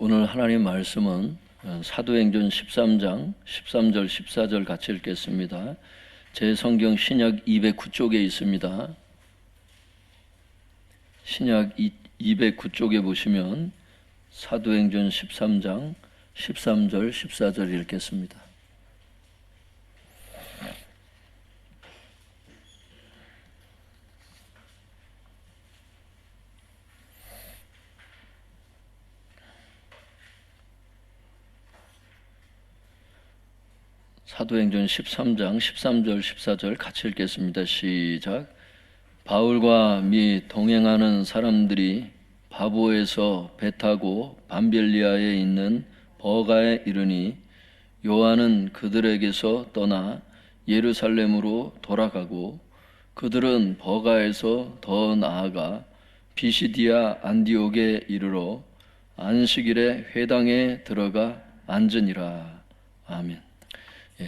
오늘 하나님 말씀은 사도행전 13장 13절 14절 같이 읽겠습니다. 제 성경 신약 209쪽에 있습니다. 신약 209쪽에 보시면 사도행전 13장 13절 14절 읽겠습니다. 사도행전 13장 13절 14절 같이 읽겠습니다. 시작. 바울과 및 동행하는 사람들이 바보에서 배 타고 밤빌리아에 있는 버가에 이르니 요한은 그들에게서 떠나 예루살렘으로 돌아가고 그들은 버가에서 더 나아가 비시디아 안디옥에 이르러 안식일에 회당에 들어가 앉으니라. 아멘.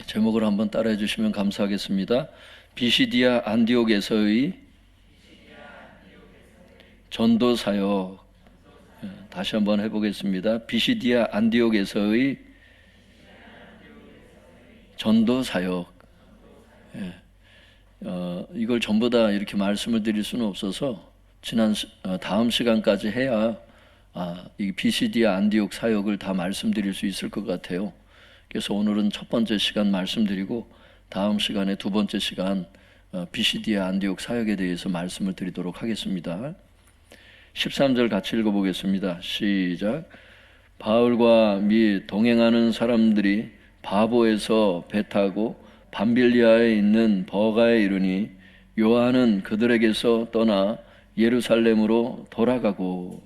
제목을 한번 따라해 주시면 감사하겠습니다. 비시디아 안디옥에서의 전도 사역. 다시 한번 해보겠습니다. 비시디아 안디옥에서의 전도 사역. 이걸 전부 다 이렇게 말씀을 드릴 수는 없어서 다음 시간까지 해야 이 비시디아 안디옥 사역을 다 말씀드릴 수 있을 것 같아요. 그래서 오늘은 첫 번째 시간 말씀드리고 다음 시간에 두 번째 시간 비시디아 안디옥 사역에 대해서 말씀을 드리도록 하겠습니다. 13절 같이 읽어보겠습니다. 시작. 바울과 및 동행하는 사람들이 바보에서 배 타고 밤빌리아에 있는 버가에 이르니 요한은 그들에게서 떠나 예루살렘으로 돌아가고.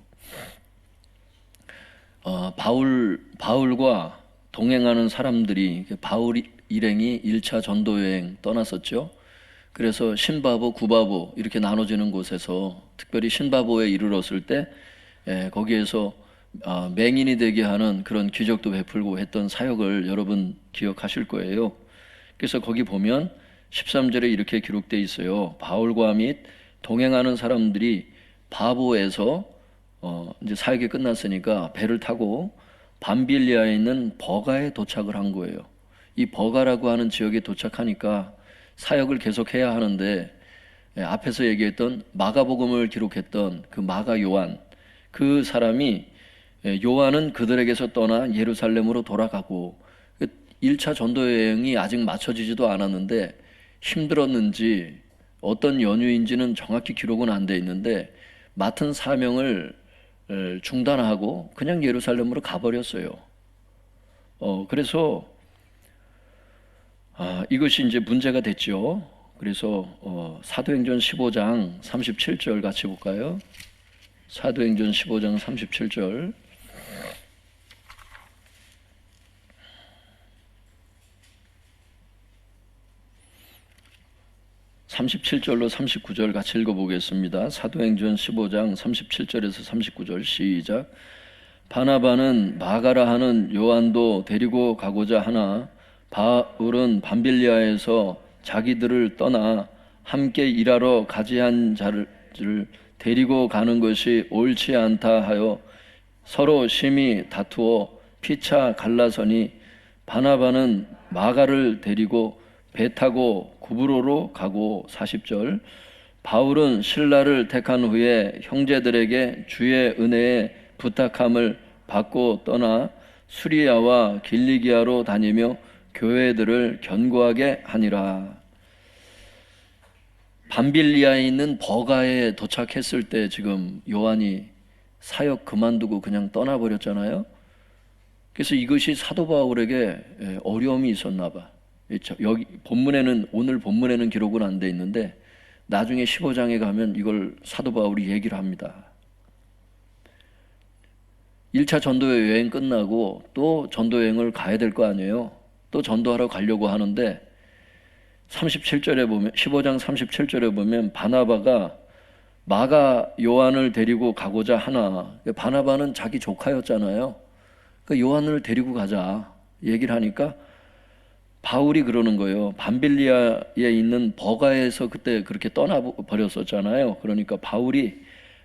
바울과 동행하는 사람들이, 바울 일행이 1차 전도 여행 떠났었죠. 그래서 신바보, 구바보 이렇게 나눠지는 곳에서 특별히 신바보에 이르렀을 때 거기에서 맹인이 되게 하는 그런 기적도 베풀고 했던 사역을 여러분 기억하실 거예요. 그래서 거기 보면 13절에 이렇게 기록되어 있어요. 바울과 및 동행하는 사람들이 바보에서 이제 사역이 끝났으니까 배를 타고 밤빌리아에 있는 버가에 도착을 한 거예요. 이 버가라고 하는 지역에 도착하니까 사역을 계속해야 하는데 앞에서 얘기했던 마가복음을 기록했던 그 마가 요한, 그 사람이 요한은 그들에게서 떠나 예루살렘으로 돌아가고 1차 전도 여행이 아직 마쳐지지도 않았는데 힘들었는지 어떤 연유인지는 정확히 기록은 안 돼 있는데 맡은 사명을 중단하고 그냥 예루살렘으로 가버렸어요. 그래서 이것이 이제 문제가 됐죠. 그래서 사도행전 15장 37절 같이 볼까요? 사도행전 15장 37절. (37절로) (39절) 같이 읽어보겠습니다. 사도행전 15장 37절에서 39절 시작. 바나바는 마가라 하는 요한도 데리고 가고자 하나 바울은 밤빌리아에서 자기들을 떠나 함께 일하러 가지한 자를 데리고 가는 것이 옳지 않다 하여 서로 심히 다투어 피차 갈라서니 바나바는 마가를 데리고 배 타고 구브로로 가고. 40절. 바울은 신라를 택한 후에 형제들에게 주의 은혜에 부탁함을 받고 떠나 수리아와 길리기아로 다니며 교회들을 견고하게 하니라. 밤빌리아에 있는 버가에 도착했을 때 지금 요한이 사역 그만두고 그냥 떠나버렸잖아요. 그래서 이것이 사도 바울에게 어려움이 있었나 봐. 여기 본문에는, 오늘 본문에는 기록은 안 돼 있는데 나중에 15장에 가면 이걸 사도 바울이 얘기를 합니다. 1차 전도 여행 끝나고 또 전도 여행을 가야 될 거 아니에요. 또 전도하러 가려고 하는데 37절에 보면, 15장 37절에 보면 바나바가 마가 요한을 데리고 가고자 하나, 바나바는 자기 조카였잖아요. 그러니까 요한을 데리고 가자 얘기를 하니까 바울이 그러는 거예요. 밤빌리아에 있는 버가에서 그때 그렇게 떠나버렸었잖아요. 그러니까 바울이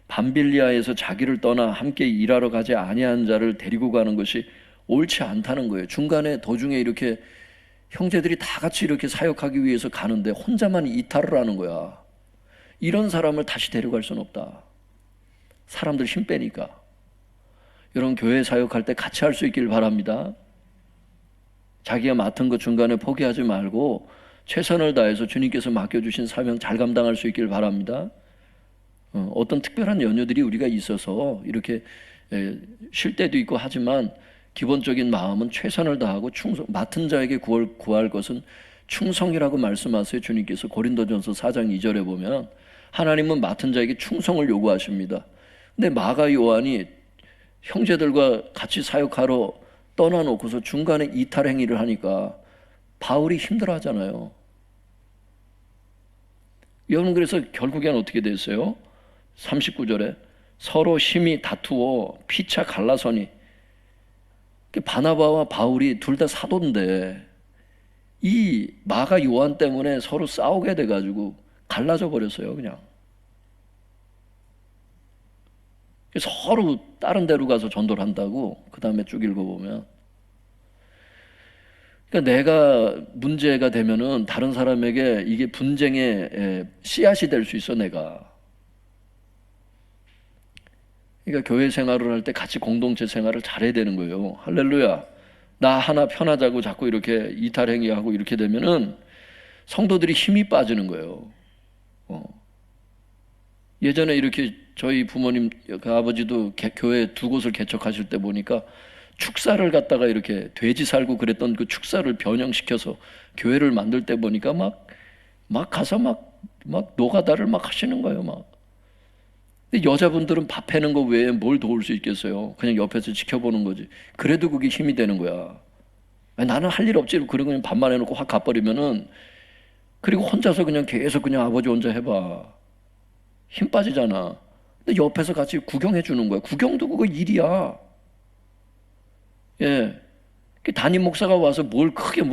밤빌리아에서 자기를 떠나 함께 일하러 가지 아니한 자를 데리고 가는 것이 옳지 않다는 거예요. 중간에 도중에 이렇게 형제들이 다 같이 이렇게 사역하기 위해서 가는데 혼자만 이탈을 하는 거야. 이런 사람을 다시 데려갈 수는 없다. 사람들 힘 빼니까. 여러분 교회 사역할 때 같이 할 수 있길 바랍니다. 자기가 맡은 것 중간에 포기하지 말고 최선을 다해서 주님께서 맡겨주신 사명 잘 감당할 수 있길 바랍니다. 어떤 특별한 연유들이 우리가 있어서 이렇게 쉴 때도 있고 하지만 기본적인 마음은 최선을 다하고 충성, 맡은 자에게 구할 것은 충성이라고 말씀하세요. 주님께서 고린도전서 4장 2절에 보면 하나님은 맡은 자에게 충성을 요구하십니다. 근데 마가 요한이 형제들과 같이 사역하러 떠나놓고서 중간에 이탈 행위를 하니까 바울이 힘들어하잖아요. 여러분 그래서 결국엔 어떻게 됐어요? 39절에 서로 심히 다투어 피차 갈라서니 바나바와 바울이 둘 다 사도인데 이 마가 요한 때문에 서로 싸우게 돼가지고 갈라져 버렸어요. 그냥 서로 다른 데로 가서 전도를 한다고. 그 다음에 쭉 읽어보면 그러니까 내가 문제가 되면은 다른 사람에게 이게 분쟁의 씨앗이 될 수 있어. 내가 그러니까 교회 생활을 할 때 같이 공동체 생활을 잘해야 되는 거예요. 할렐루야. 나 하나 편하자고 자꾸 이렇게 이탈행위하고 이렇게 되면은 성도들이 힘이 빠지는 거예요. 예전에 이렇게 저희 부모님 그 아버지도 교회 두 곳을 개척하실 때 보니까 축사를 갖다가 이렇게 돼지 살고 그랬던 그 축사를 변형시켜서 교회를 만들 때 보니까 막 가서 막 노가다를 막 하시는 거예요. 막. 근데 여자분들은 밥 해는 거 외에 뭘 도울 수 있겠어요? 그냥 옆에서 지켜보는 거지. 그래도 그게 힘이 되는 거야. 아니, 나는 할 일 없지. 그리고 그냥 밥만 해놓고 확 가버리면은 그리고 혼자서 그냥 계속 그냥 아버지 혼자 해봐. 힘 빠지잖아. 근데 옆에서 같이 구경해 주는 거야. 구경도 그거 일이야. 예. 담임 목사가 와서 뭘 크게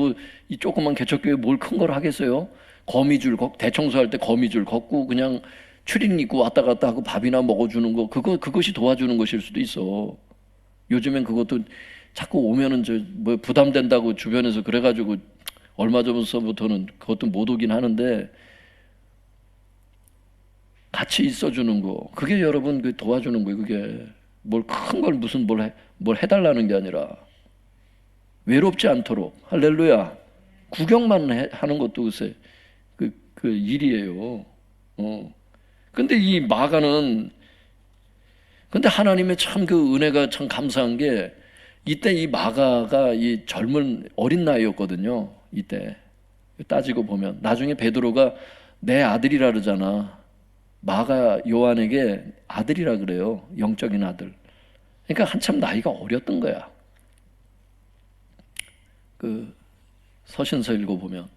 이 조그만 개척교회 뭘 큰 걸 하겠어요? 거미줄 대청소할 때 거미줄 걷고 그냥 추리닝 입고 왔다 갔다 하고 밥이나 먹어주는 거 그것이 도와주는 것일 수도 있어. 요즘엔 그것도 자꾸 오면은 부담된다고 주변에서 그래가지고 얼마 전부터는 그것도 못 오긴 하는데 같이 있어주는 거 그게 여러분 그 도와주는 거예요. 그게 뭘 큰 걸 무슨 뭘 해달라는 게 아니라 외롭지 않도록. 할렐루야. 구경만 하는 것도 글쎄 그 일이에요. 근데 이 마가는 근데 하나님의 참 그 은혜가 참 감사한 게 이때 이 마가가 이 젊은 어린 나이였거든요. 이때 따지고 보면 나중에 베드로가 내 아들이라 그러잖아. 마가 요한에게 아들이라 그래요. 영적인 아들. 그러니까 한참 나이가 어렸던 거야. 그 서신서 읽어보면.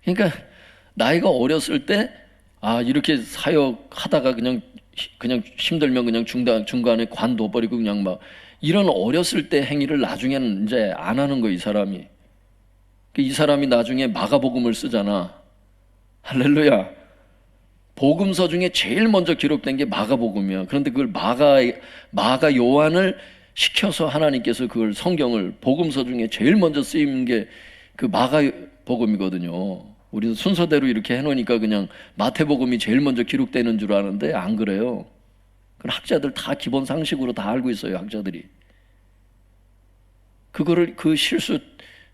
그러니까 나이가 어렸을 때 이렇게 사역하다가 그냥 힘들면 그냥 중간에 관둬버리고 그냥 막 이런 어렸을 때 행위를 나중에는 이제 안 하는 거예요. 이 사람이. 이 사람이 나중에 마가복음을 쓰잖아. 할렐루야. 복음서 중에 제일 먼저 기록된 게 마가복음이야. 그런데 그걸 마가 요한을 시켜서 하나님께서 그걸 성경을 복음서 중에 제일 먼저 쓰인 게 그 마가복음이거든요. 우리도 순서대로 이렇게 해놓으니까 그냥 마태복음이 제일 먼저 기록되는 줄 아는데 안 그래요. 그 학자들 다 기본 상식으로 다 알고 있어요. 학자들이. 그거를 그 실수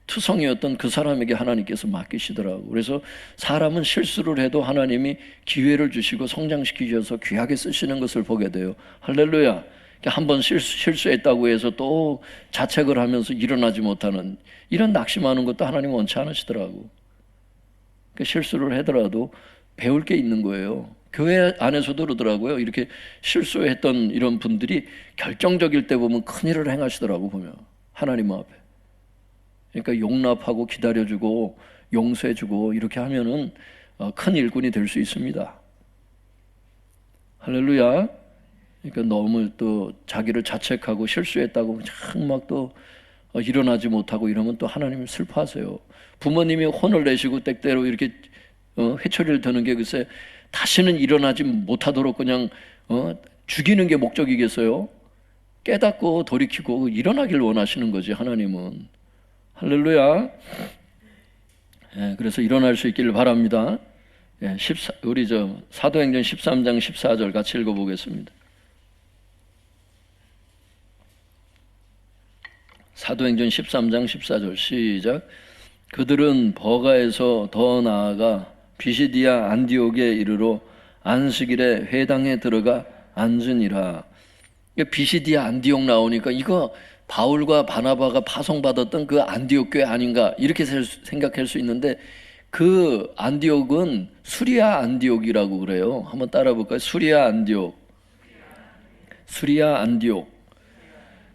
투성이었던 그 사람에게 하나님께서 맡기시더라고. 그래서 사람은 실수를 해도 하나님이 기회를 주시고 성장시키셔서 귀하게 쓰시는 것을 보게 돼요. 할렐루야. 한번 실수했다고 해서 또 자책을 하면서 일어나지 못하는 이런 낙심하는 것도 하나님 원치 않으시더라고. 실수를 하더라도 배울 게 있는 거예요. 교회 안에서도 그러더라고요. 이렇게 실수했던 이런 분들이 결정적일 때 보면 큰일을 행하시더라고. 보면 하나님 앞에. 그러니까 용납하고 기다려주고 용서해주고 이렇게 하면은 큰 일꾼이 될 수 있습니다. 할렐루야. 그러니까 너무 또 자기를 자책하고 실수했다고 참 막 또 일어나지 못하고 이러면 또 하나님을 슬퍼하세요. 부모님이 혼을 내시고 때때로 이렇게 회초리를 드는 게 글쎄 다시는 일어나지 못하도록 그냥 죽이는 게 목적이겠어요? 깨닫고 돌이키고 일어나길 원하시는 거지, 하나님은. 할렐루야. 예, 그래서 일어날 수 있기를 바랍니다. 예, 우리 사도행전 13장 14절 같이 읽어보겠습니다. 사도행전 13장 14절 시작. 그들은 버가에서 더 나아가 비시디아 안디옥에 이르러 안식일에 회당에 들어가 앉으니라. 비시디아 안디옥 나오니까 이거 바울과 바나바가 파송받았던 그 안디옥 교회 아닌가 이렇게 생각할 수 있는데, 그 안디옥은 수리아 안디옥이라고 그래요. 한번 따라 볼까요? 수리아 안디옥. 수리아 안디옥.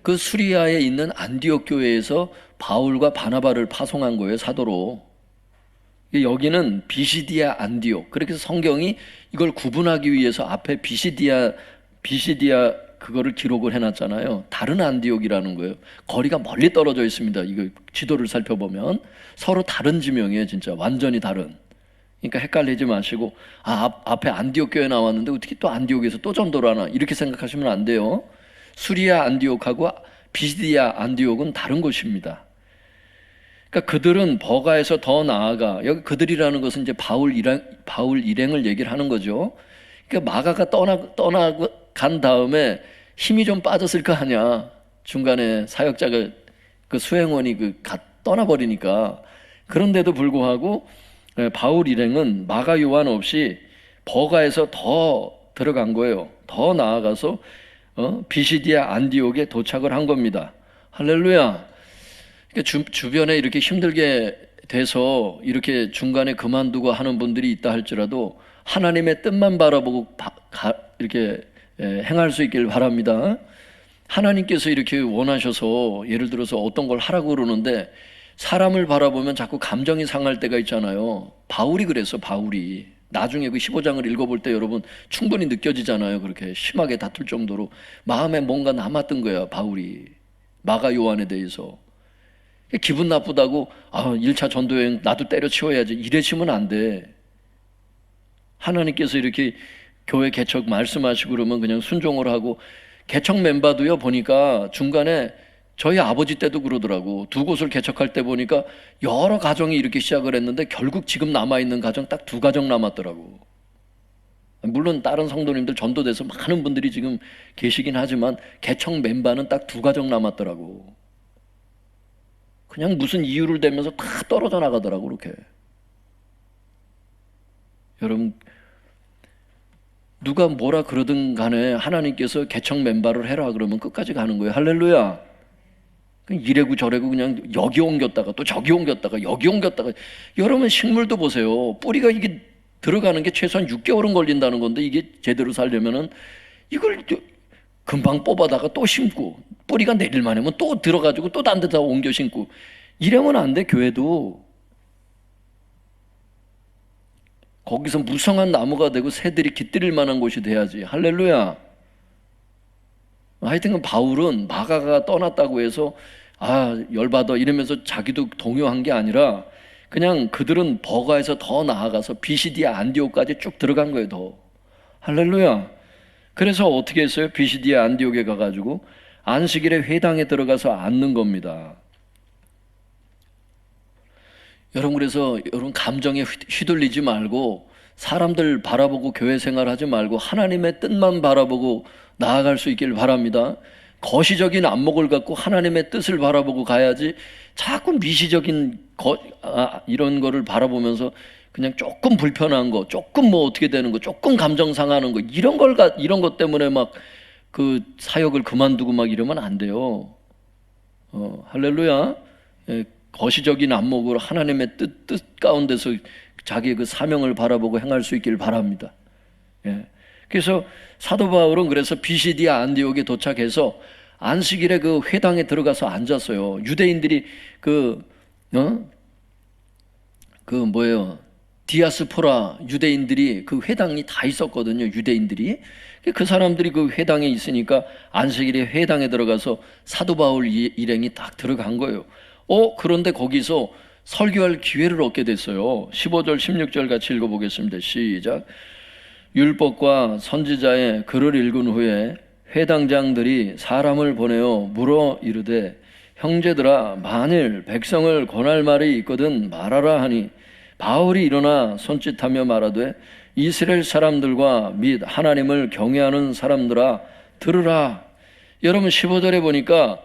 그 수리아에 있는 안디옥 교회에서 바울과 바나바를 파송한 거예요, 사도로. 여기는 비시디아 안디옥. 그렇게 해서 성경이 이걸 구분하기 위해서 앞에 비시디아 그거를 기록을 해놨잖아요. 다른 안디옥이라는 거예요. 거리가 멀리 떨어져 있습니다. 이거 지도를 살펴보면 서로 다른 지명이에요. 진짜 완전히 다른. 그러니까 헷갈리지 마시고, 앞에 안디옥 교회 나왔는데 어떻게 또 안디옥에서 또 전도를 하나, 이렇게 생각하시면 안 돼요. 수리아 안디옥하고 비시디아 안디옥은 다른 곳입니다. 그러니까 그들은 버가에서 더 나아가, 여기 그들이라는 것은 이제 바울 일행을 얘기를 하는 거죠. 그러니까 마가가 떠나간 다음에 힘이 좀 빠졌을 거 아니야. 중간에 사역자가 그 수행원이 떠나버리니까. 그런데도 불구하고 바울 일행은 마가 요한 없이 버가에서 더 들어간 거예요. 더 나아가서 비시디아 안디옥에 도착을 한 겁니다. 할렐루야. 그러니까 주변에 이렇게 힘들게 돼서 이렇게 중간에 그만두고 하는 분들이 있다 할지라도 하나님의 뜻만 바라보고 이렇게 행할 수 있길 바랍니다. 하나님께서 이렇게 원하셔서 예를 들어서 어떤 걸 하라고 그러는데 사람을 바라보면 자꾸 감정이 상할 때가 있잖아요. 바울이 그랬어. 바울이 나중에 그 15장을 읽어볼 때 여러분 충분히 느껴지잖아요. 그렇게 심하게 다툴 정도로 마음에 뭔가 남았던 거야, 바울이. 마가 요한에 대해서. 기분 나쁘다고 1차 전도여행 나도 때려치워야지 이러시면 안 돼. 하나님께서 이렇게 교회 개척 말씀하시고 그러면 그냥 순종을 하고, 개척 멤버도요 보니까 중간에 저희 아버지 때도 그러더라고. 두 곳을 개척할 때 보니까 여러 가정이 이렇게 시작을 했는데 결국 지금 남아있는 가정 딱 2가정 남았더라고. 물론 다른 성도님들 전도돼서 많은 분들이 지금 계시긴 하지만 개척 멤버는 딱 2가정 남았더라고. 그냥 무슨 이유를 대면서 다 떨어져 나가더라고. 그렇게. 여러분, 누가 뭐라 그러든 간에 하나님께서 개척 멤버를 해라 그러면 끝까지 가는 거예요. 할렐루야. 이래고 저래고 그냥 여기 옮겼다가 또 저기 옮겼다가 여기 옮겼다가. 여러분 식물도 보세요. 뿌리가 이게 들어가는 게 최소한 6개월은 걸린다는 건데, 이게 제대로 살려면은 이걸 금방 뽑아다가 또 심고, 뿌리가 내릴만 하면 또 들어가지고 또 딴 데다 옮겨 심고, 이러면 안 돼. 교회도 거기서 무성한 나무가 되고 새들이 깃들일 만한 곳이 돼야지. 할렐루야. 하여튼 바울은 마가가 떠났다고 해서 열받아 이러면서 자기도 동요한 게 아니라 그냥 그들은 버가에서 더 나아가서 비시디아 안디옥까지 쭉 들어간 거예요. 더. 할렐루야. 그래서 어떻게 했어요? 비시디아 안디옥에 가가지고 안식일에 회당에 들어가서 앉는 겁니다. 여러분, 그래서 여러분 감정에 휘둘리지 말고 사람들 바라보고 교회 생활하지 말고 하나님의 뜻만 바라보고 나아갈 수 있길 바랍니다. 거시적인 안목을 갖고 하나님의 뜻을 바라보고 가야지, 자꾸 미시적인 이런 거를 바라보면서 그냥 조금 불편한 거, 조금 뭐 어떻게 되는 거, 조금 감정 상하는 거, 이런 것 때문에 막 그 사역을 그만두고 막 이러면 안 돼요. 할렐루야. 거시적인 안목으로 하나님의 뜻 가운데서 자기의 그 사명을 바라보고 행할 수 있기를 바랍니다. 그래서 사도 바울은 그래서 비시디아 안디옥에 도착해서 안식일에 그 회당에 들어가서 앉았어요. 유대인들이 디아스포라 유대인들이 그 회당이 다 있었거든요. 유대인들이. 그 사람들이 그 회당에 있으니까 안식일에 회당에 들어가서 사도 바울 일행이 딱 들어간 거예요. 그런데 거기서 설교할 기회를 얻게 됐어요. 15절 16절 같이 읽어보겠습니다. 시작. 율법과 선지자의 글을 읽은 후에 회당장들이 사람을 보내어 물어 이르되 형제들아 만일 백성을 권할 말이 있거든 말하라 하니 바울이 일어나 손짓하며 말하되 이스라엘 사람들과 및 하나님을 경외하는 사람들아 들으라. 여러분 15절에 보니까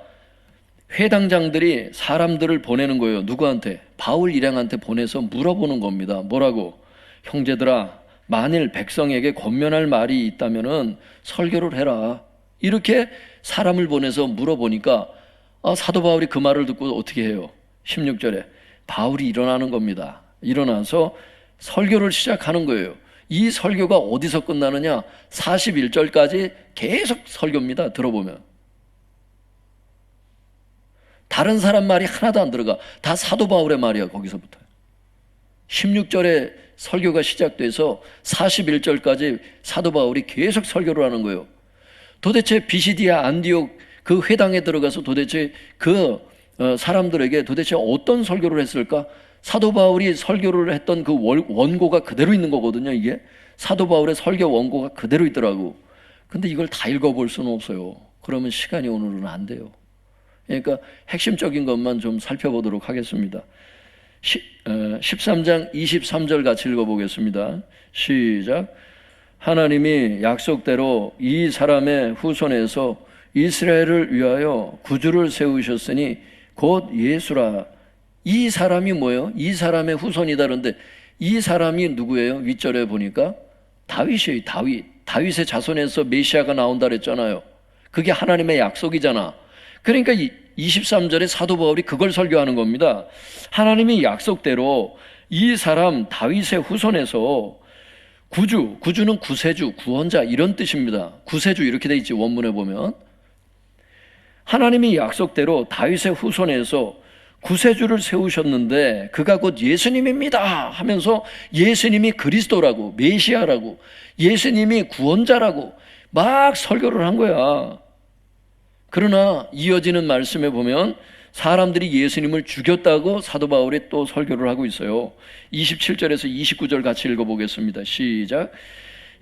회당장들이 사람들을 보내는 거예요. 누구한테? 바울 일행한테 보내서 물어보는 겁니다. 뭐라고? 형제들아 만일 백성에게 권면할 말이 있다면은 설교를 해라. 이렇게 사람을 보내서 물어보니까 사도 바울이 그 말을 듣고 어떻게 해요? 16절에 바울이 일어나는 겁니다. 일어나서 설교를 시작하는 거예요. 이 설교가 어디서 끝나느냐? 41절까지 계속 설교입니다. 들어보면 다른 사람 말이 하나도 안 들어가. 다 사도 바울의 말이야. 거기서부터 16절에 설교가 시작돼서 41절까지 사도 바울이 계속 설교를 하는 거예요. 도대체 비시디아 안디옥 그 회당에 들어가서 도대체 그 사람들에게 도대체 어떤 설교를 했을까? 사도 바울이 설교를 했던 그 원고가 그대로 있는 거거든요. 이게 사도 바울의 설교 원고가 그대로 있더라고. 근데 이걸 다 읽어볼 수는 없어요. 그러면 시간이 오늘은 안 돼요. 그러니까 핵심적인 것만 좀 살펴보도록 하겠습니다. 13장 23절 같이 읽어보겠습니다. 시작. 하나님이 약속대로 이 사람의 후손에서 이스라엘을 위하여 구주를 세우셨으니 곧 예수라. 이 사람이 뭐예요? 이 사람의 후손이다. 그런데 이 사람이 누구예요? 윗절에 보니까 다윗이에요. 다윗의 자손에서 메시아가 나온다 그랬잖아요. 그게 하나님의 약속이잖아. 그러니까 23절에 사도 바울이 그걸 설교하는 겁니다. 하나님이 약속대로 이 사람 다윗의 후손에서 구주는 구세주, 구원자 이런 뜻입니다. 구세주 이렇게 돼 있지 원문에 보면. 하나님이 약속대로 다윗의 후손에서 구세주를 세우셨는데 그가 곧 예수님입니다 하면서 예수님이 그리스도라고 메시아라고 예수님이 구원자라고 막 설교를 한 거야. 그러나 이어지는 말씀에 보면 사람들이 예수님을 죽였다고 사도 바울이 또 설교를 하고 있어요. 27절에서 29절 같이 읽어보겠습니다. 시작.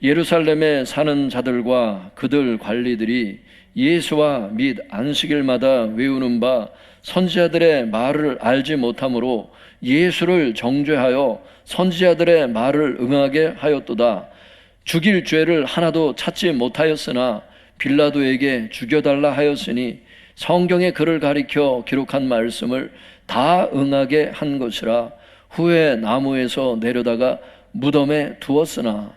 예루살렘에 사는 자들과 그들 관리들이 예수와 및 안식일마다 외우는 바 선지자들의 말을 알지 못하므로 예수를 정죄하여 선지자들의 말을 응하게 하였도다. 죽일 죄를 하나도 찾지 못하였으나 빌라도에게 죽여달라 하였으니 성경의 글을 가리켜 기록한 말씀을 다 응하게 한 것이라. 후에 나무에서 내려다가 무덤에 두었으나.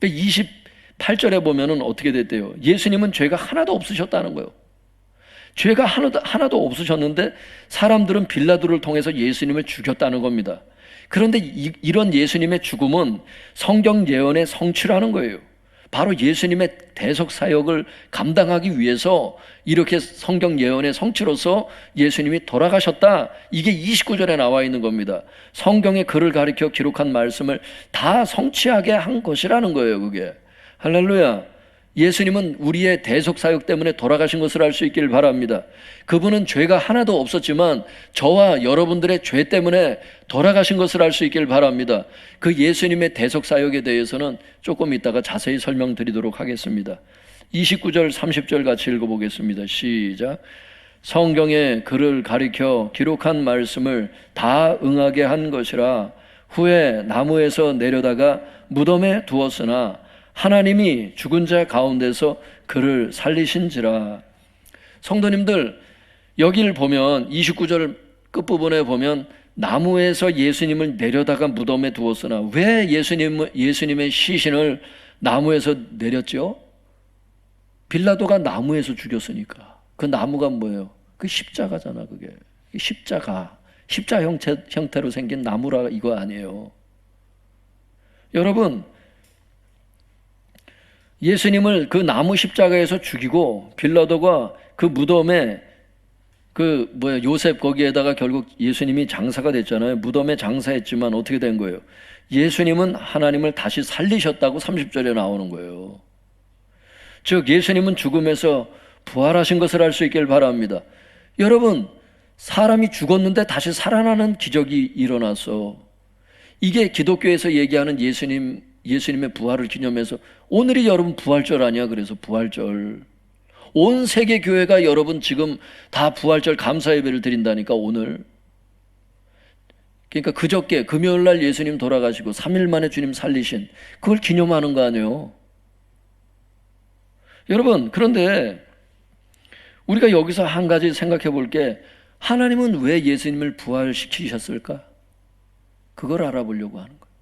28절에 보면은 어떻게 됐대요? 예수님은 죄가 하나도 없으셨다는 거예요. 죄가 하나도 없으셨는데 사람들은 빌라도를 통해서 예수님을 죽였다는 겁니다. 그런데 이런 예수님의 죽음은 성경 예언의 성취라는 거예요. 바로 예수님의 대속 사역을 감당하기 위해서 이렇게 성경 예언의 성취로서 예수님이 돌아가셨다. 이게 29절에 나와 있는 겁니다. 성경의 글을 가리켜 기록한 말씀을 다 성취하게 한 것이라는 거예요. 그게 할렐루야. 예수님은 우리의 대속 사역 때문에 돌아가신 것을 알 수 있기를 바랍니다. 그분은 죄가 하나도 없었지만 저와 여러분들의 죄 때문에 돌아가신 것을 알 수 있기를 바랍니다. 그 예수님의 대속 사역에 대해서는 조금 이따가 자세히 설명드리도록 하겠습니다. 29절 30절 같이 읽어보겠습니다. 시작. 성경의 글을 가리켜 기록한 말씀을 다 응하게 한 것이라. 후에 나무에서 내려다가 무덤에 두었으나 하나님이 죽은 자 가운데서 그를 살리신지라. 성도님들, 여기를 보면 29절 끝부분에 보면 나무에서 예수님을 내려다가 무덤에 두었으나, 왜 예수님의 시신을 나무에서 내렸죠? 빌라도가 나무에서 죽였으니까. 그 나무가 뭐예요? 그 십자가잖아. 그게 십자가 형태로 생긴 나무라 이거 아니에요. 여러분, 예수님을 그 나무 십자가에서 죽이고 빌라도가 그 무덤에 요셉 거기에다가 결국 예수님이 장사가 됐잖아요. 무덤에 장사했지만 어떻게 된 거예요? 예수님은 하나님을 다시 살리셨다고 30절에 나오는 거예요. 즉 예수님은 죽음에서 부활하신 것을 알 수 있길 바랍니다. 여러분, 사람이 죽었는데 다시 살아나는 기적이 일어나서, 이게 기독교에서 얘기하는 예수님이 예수님의 부활을 기념해서 오늘이 여러분 부활절 아니야? 그래서 부활절. 온 세계 교회가 여러분 지금 다 부활절 감사 예배를 드린다니까 오늘. 그러니까 그저께 금요일 날 예수님 돌아가시고 3일 만에 주님 살리신 그걸 기념하는 거 아니에요? 여러분, 그런데 우리가 여기서 한 가지 생각해 볼 게, 하나님은 왜 예수님을 부활시키셨을까? 그걸 알아보려고 하는 거예요.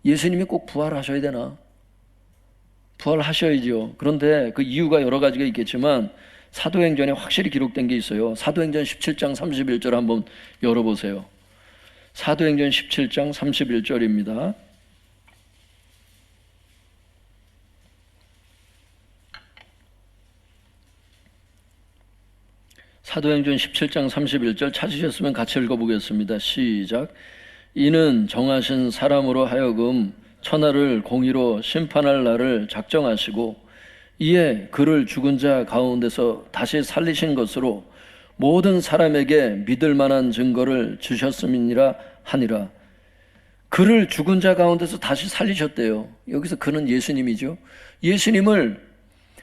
예수님이 꼭 부활하셔야 되나? 부활하셔야죠. 그런데 그 이유가 여러 가지가 있겠지만 사도행전에 확실히 기록된 게 있어요. 사도행전 17장 31절 한번 열어보세요. 사도행전 17장 31절입니다. 사도행전 17장 31절 찾으셨으면 같이 읽어보겠습니다. 시작. 이는 정하신 사람으로 하여금 천하를 공의로 심판할 날을 작정하시고 이에 그를 죽은 자 가운데서 다시 살리신 것으로 모든 사람에게 믿을 만한 증거를 주셨음이니라 하니라. 그를 죽은 자 가운데서 다시 살리셨대요. 여기서 그는 예수님이죠. 예수님을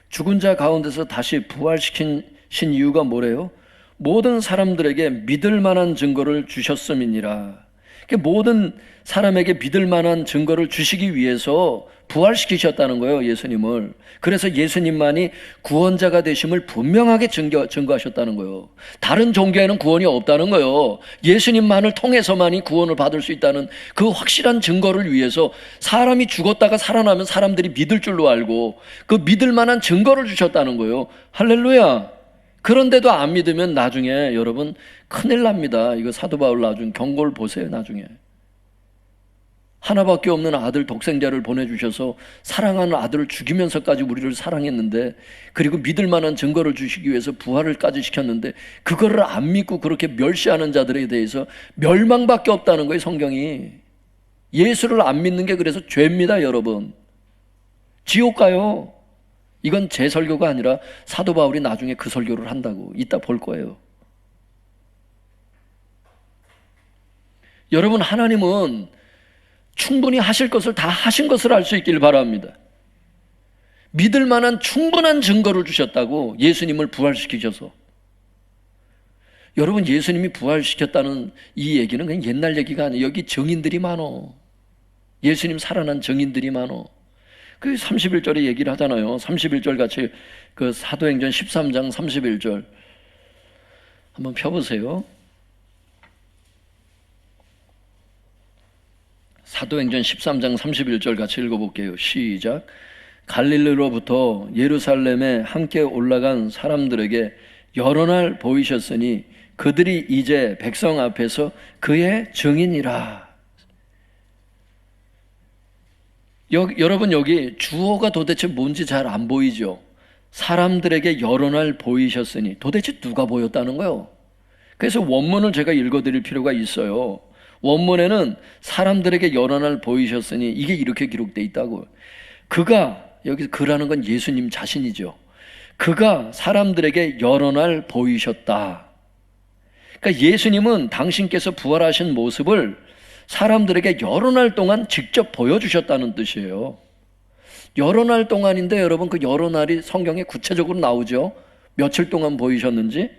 죽은 자 가운데서 다시 부활시킨 이유가 뭐래요? 모든 사람들에게 믿을 만한 증거를 주셨음이니라. 모든 사람에게 믿을 만한 증거를 주시기 위해서 부활시키셨다는 거예요, 예수님을. 그래서 예수님만이 구원자가 되심을 분명하게 증거하셨다는 거예요. 다른 종교에는 구원이 없다는 거예요. 예수님만을 통해서만이 구원을 받을 수 있다는 그 확실한 증거를 위해서 사람이 죽었다가 살아나면 사람들이 믿을 줄로 알고 그 믿을 만한 증거를 주셨다는 거예요. 할렐루야. 그런데도 안 믿으면 나중에 여러분 큰일 납니다. 이거 사도 바울 나중에 경고를 보세요. 나중에 하나밖에 없는 아들 독생자를 보내주셔서 사랑하는 아들을 죽이면서까지 우리를 사랑했는데, 그리고 믿을 만한 증거를 주시기 위해서 부활을까지 시켰는데 그거를 안 믿고 그렇게 멸시하는 자들에 대해서 멸망밖에 없다는 거예요. 성경이. 예수를 안 믿는 게 그래서 죄입니다. 여러분, 지옥 가요. 이건 제 설교가 아니라 사도 바울이 나중에 그 설교를 한다고 이따 볼 거예요. 여러분, 하나님은 충분히 하실 것을 다 하신 것을 알 수 있길 바랍니다. 믿을 만한 충분한 증거를 주셨다고, 예수님을 부활시키셔서. 여러분, 예수님이 부활시켰다는 이 얘기는 그냥 옛날 얘기가 아니에요. 여기 증인들이 많어. 예수님 살아난 증인들이 많어. 그 31절에 얘기를 하잖아요. 31절 같이 그 사도행전 13장 31절 한번 펴보세요. 사도행전 13장 31절 같이 읽어볼게요. 시작. 갈릴리로부터 예루살렘에 함께 올라간 사람들에게 여러 날 보이셨으니 그들이 이제 백성 앞에서 그의 증인이라. 여러분, 여기 주어가 도대체 뭔지 잘 안 보이죠? 사람들에게 여러 날 보이셨으니 도대체 누가 보였다는 거예요? 그래서 원문을 제가 읽어드릴 필요가 있어요. 원문에는 사람들에게 여러 날 보이셨으니 이게 이렇게 기록되어 있다고. 그가, 여기서 그라는 건 예수님 자신이죠. 그가 사람들에게 여러 날 보이셨다. 그러니까 예수님은 당신께서 부활하신 모습을 사람들에게 여러 날 동안 직접 보여주셨다는 뜻이에요. 여러 날 동안인데 여러분, 그 여러 날이 성경에 구체적으로 나오죠. 며칠 동안 보이셨는지,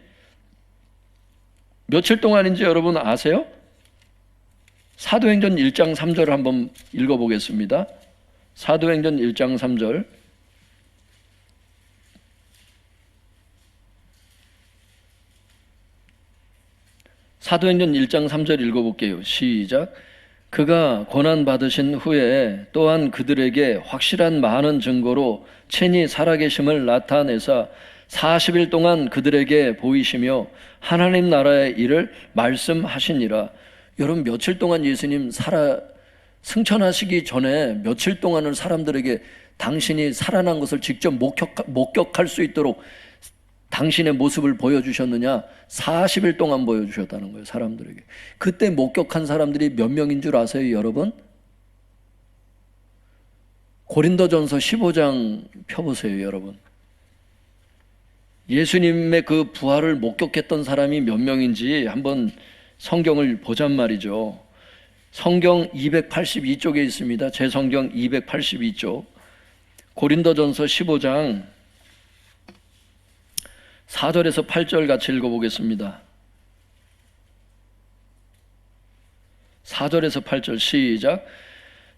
며칠 동안인지 여러분 아세요? 사도행전 1장 3절을 한번 읽어보겠습니다. 사도행전 1장 3절. 사도행전 1장 3절 읽어볼게요. 시작. 그가 고난받으신 후에 또한 그들에게 확실한 많은 증거로 친히 살아계심을 나타내사 40일 동안 그들에게 보이시며 하나님 나라의 일을 말씀하시니라. 여러분, 며칠 동안 예수님 승천하시기 전에 며칠 동안을 사람들에게 당신이 살아난 것을 직접 목격할 수 있도록 당신의 모습을 보여주셨느냐? 40일 동안 보여주셨다는 거예요, 사람들에게. 그때 목격한 사람들이 몇 명인 줄 아세요, 여러분? 고린도전서 15장 펴보세요, 여러분. 예수님의 그 부활을 목격했던 사람이 몇 명인지 한번 성경을 보잔 말이죠. 성경 282쪽에 있습니다. 제 성경 282쪽. 고린도전서 15장 4절에서 8절 같이 읽어보겠습니다. 4절에서 8절 시작.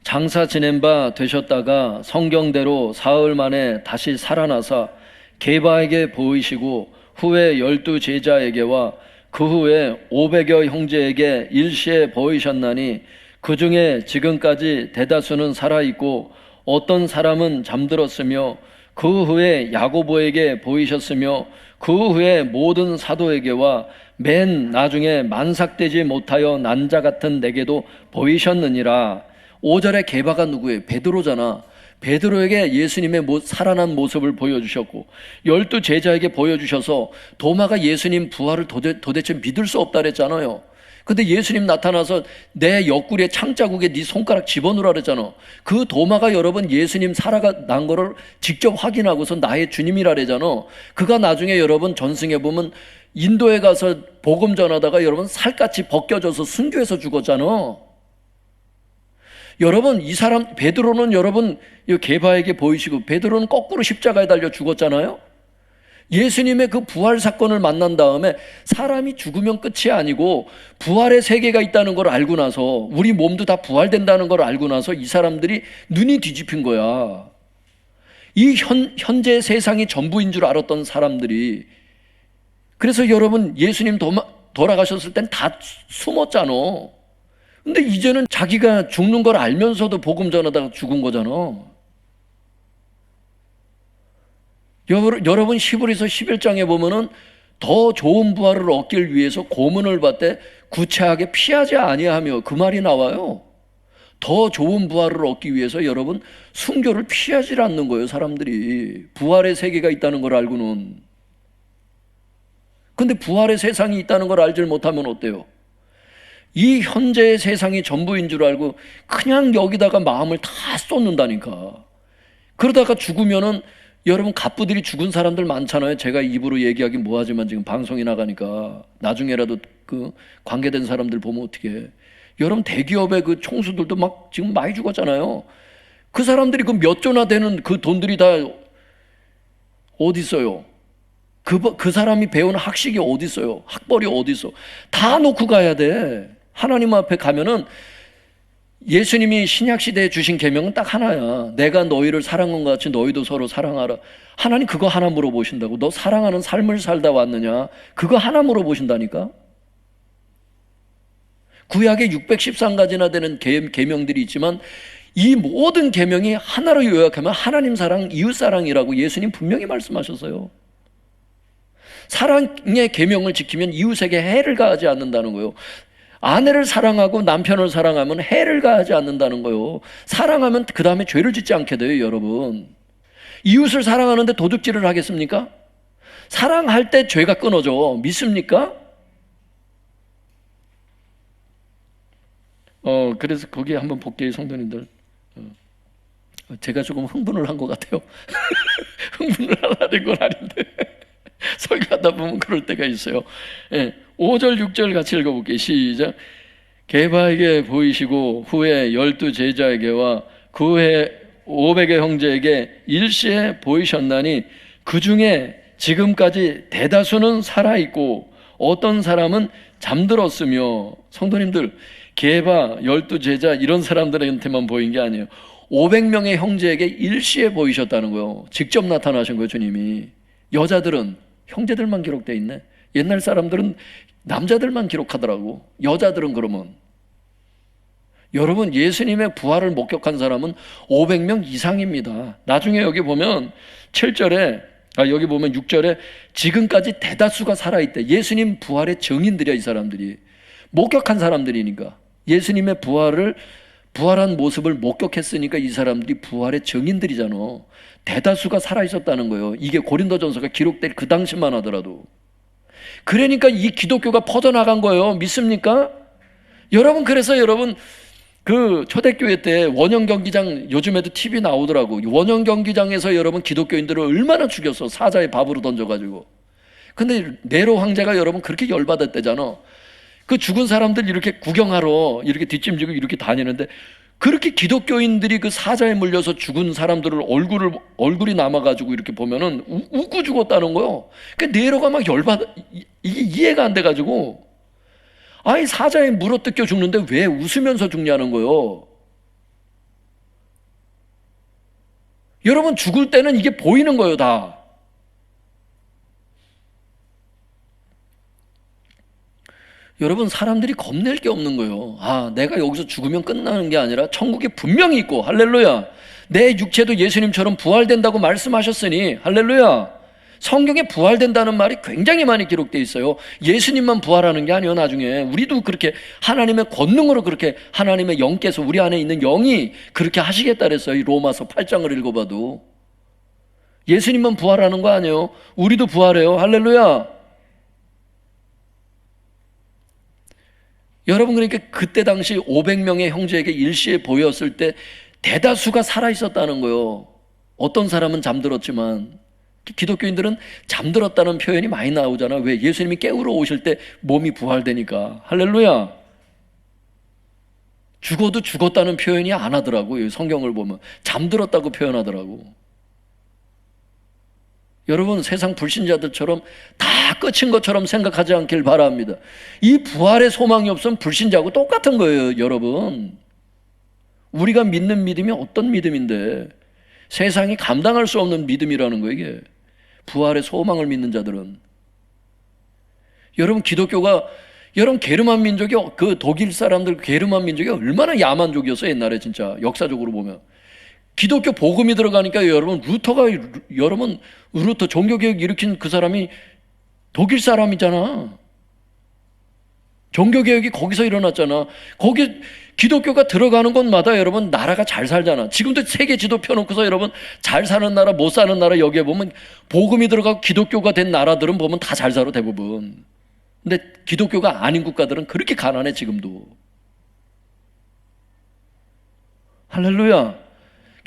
장사 지낸 바 되셨다가 성경대로 사흘 만에 다시 살아나사 게바에게 보이시고 후에 12 제자에게와 그 후에 500여 형제에게 일시에 보이셨나니 그 중에 지금까지 대다수는 살아있고 어떤 사람은 잠들었으며 그 후에 야고보에게 보이셨으며 그 후에 모든 사도에게와 맨 나중에 만삭되지 못하여 난 자 같은 내게도 보이셨느니라. 5절에 게바가 누구예요? 베드로잖아. 베드로에게 예수님의 살아난 모습을 보여주셨고 12 제자에게 보여주셔서 도마가 예수님 부활을 도대체 믿을 수 없다 그랬잖아요. 근데 예수님 나타나서 내 옆구리에 창자국에 네 손가락 집어넣으라 그랬잖아. 그 도마가 여러분 예수님 살아난 거를 직접 확인하고서 나의 주님이라 그랬잖아. 그가 나중에 여러분 전승에 보면 인도에 가서 복음 전하다가 여러분 살갗이 벗겨져서 순교해서 죽었잖아. 여러분 이 사람 베드로는 여러분 게바에게 보이시고 베드로는 거꾸로 십자가에 달려 죽었잖아요. 예수님의 그 부활 사건을 만난 다음에 사람이 죽으면 끝이 아니고 부활의 세계가 있다는 걸 알고 나서 우리 몸도 다 부활된다는 걸 알고 나서 이 사람들이 눈이 뒤집힌 거야. 이 현재 세상이 전부인 줄 알았던 사람들이. 그래서 여러분 예수님 돌아가셨을 땐 다 숨었잖아. 근데 이제는 자기가 죽는 걸 알면서도 복음 전하다가 죽은 거잖아. 여러분 히브리서 11장에 보면은 더 좋은 부활을 얻길 위해서 고문을 받되 구차하게 피하지 아니하며 그 말이 나와요. 더 좋은 부활을 얻기 위해서 여러분 순교를 피하지 않는 거예요. 사람들이 부활의 세계가 있다는 걸 알고는. 근데 부활의 세상이 있다는 걸 알질 못하면 어때요? 이 현재의 세상이 전부인 줄 알고 그냥 여기다가 마음을 다 쏟는다니까. 그러다가 죽으면은 여러분 갑부들이 죽은 사람들 많잖아요. 제가 입으로 얘기하기 뭐하지만 지금 방송이 나가니까 나중에라도 그 관계된 사람들 보면 어떻게 해. 여러분 대기업의 그 총수들도 막 지금 많이 죽었잖아요. 그 사람들이 그 몇 조나 되는 그 돈들이 다 어디 있어요? 그 사람이 배운 학식이 어디 있어요? 학벌이 어디 있어? 다 놓고 가야 돼. 하나님 앞에 가면은 예수님이 신약시대에 주신 계명은 딱 하나야. 내가 너희를 사랑한 것 같이 너희도 서로 사랑하라. 하나님 그거 하나 물어보신다고. 너 사랑하는 삶을 살다 왔느냐? 그거 하나 물어보신다니까. 구약에 613가지나 되는 계명들이 있지만 이 모든 계명이 하나로 요약하면 하나님 사랑, 이웃 사랑이라고 예수님 분명히 말씀하셨어요. 사랑의 계명을 지키면 이웃에게 해를 가하지 않는다는 거예요. 아내를 사랑하고 남편을 사랑하면 해를 가하지 않는다는 거예요. 사랑하면 그 다음에 죄를 짓지 않게 돼요. 여러분 이웃을 사랑하는데 도둑질을 하겠습니까? 사랑할 때 죄가 끊어져. 믿습니까? 그래서 거기에 한번 볼게요. 성도님들, 제가 조금 흥분을 한 것 같아요. 흥분을 하라는 건 아닌데 설교하다 보면 그럴 때가 있어요. 5절 6절 같이 읽어볼게요. 시작. 게바에게 보이시고 후에 12 제자에게와 그 후에 500의 형제에게 일시에 보이셨나니 그 중에 지금까지 대다수는 살아있고 어떤 사람은 잠들었으며. 성도님들 게바 12 제자 이런 사람들한테만 보인 게 아니에요. 500명의 형제에게 일시에 보이셨다는 거예요. 직접 나타나신 거예요. 주님이. 여자들은 형제들만 기록되어 있네. 옛날 사람들은 남자들만 기록하더라고. 여자들은 그러면. 여러분 예수님의 부활을 목격한 사람은 500명 이상입니다. 나중에 여기 보면 7절에 여기 보면 6절에 지금까지 대다수가 살아있대. 예수님 부활의 증인들이야. 이 사람들이 목격한 사람들이니까. 예수님의 부활한 모습을 목격했으니까 이 사람들이 부활의 증인들이잖아. 대다수가 살아있었다는 거예요. 이게 고린도전서가 기록될 그 당시만 하더라도. 그러니까 이 기독교가 퍼져나간 거예요. 믿습니까? 여러분 그래서 여러분 그 초대교회 때 원형 경기장 요즘에도 TV 나오더라고. 원형 경기장에서 여러분 기독교인들을 얼마나 죽였어. 사자의 밥으로 던져가지고. 근데 네로 황제가 여러분 그렇게 열받았대잖아. 그 죽은 사람들 이렇게 구경하러 이렇게 뒷짐지고 이렇게 다니는데, 그렇게 기독교인들이 그 사자에 물려서 죽은 사람들을 얼굴이 남아가지고 이렇게 보면은 웃고 죽었다는 거요. 그러니까 네로가 막 이게 이해가 안 돼가지고, 아니 사자에 물어뜯겨 죽는데 왜 웃으면서 죽냐는 거요. 여러분, 죽을 때는 이게 보이는 거예요, 다. 여러분, 사람들이 겁낼 게 없는 거예요. 내가 여기서 죽으면 끝나는 게 아니라 천국에 분명히 있고, 할렐루야. 내 육체도 예수님처럼 부활된다고 말씀하셨으니, 할렐루야. 성경에 부활된다는 말이 굉장히 많이 기록되어 있어요. 예수님만 부활하는 게 아니에요. 나중에 우리도 그렇게 하나님의 권능으로, 그렇게 하나님의 영께서 우리 안에 있는 영이 그렇게 하시겠다 그랬어요. 이 로마서 8장을 읽어봐도. 예수님만 부활하는 거 아니에요. 우리도 부활해요. 할렐루야. 여러분, 그러니까 그때 당시 500명의 형제에게 일시에 보였을 때 대다수가 살아있었다는 거예요. 어떤 사람은 잠들었지만, 기독교인들은 잠들었다는 표현이 많이 나오잖아. 왜? 예수님이 깨우러 오실 때 몸이 부활되니까. 할렐루야. 죽어도 죽었다는 표현이 안 하더라고요. 성경을 보면 잠들었다고 표현하더라고. 여러분, 세상 불신자들처럼 다 끝인 것처럼 생각하지 않길 바랍니다. 이 부활의 소망이 없으면 불신자하고 똑같은 거예요. 여러분, 우리가 믿는 믿음이 어떤 믿음인데, 세상이 감당할 수 없는 믿음이라는 거예요. 이게 부활의 소망을 믿는 자들은. 여러분, 기독교가, 여러분, 게르만 민족이, 그 독일 사람들 게르만 민족이 얼마나 야만족이었어요. 옛날에 진짜 역사적으로 보면. 기독교 복음이 들어가니까 여러분, 루터 종교개혁 일으킨 그 사람이 독일 사람이잖아. 종교개혁이 거기서 일어났잖아. 거기 기독교가 들어가는 곳마다 여러분 나라가 잘 살잖아. 지금도 세계 지도 펴놓고서 여러분 잘 사는 나라, 못 사는 나라 여기에 보면 복음이 들어가고 기독교가 된 나라들은 보면 다 잘 살아, 대부분. 근데 기독교가 아닌 국가들은 그렇게 가난해, 지금도. 할렐루야.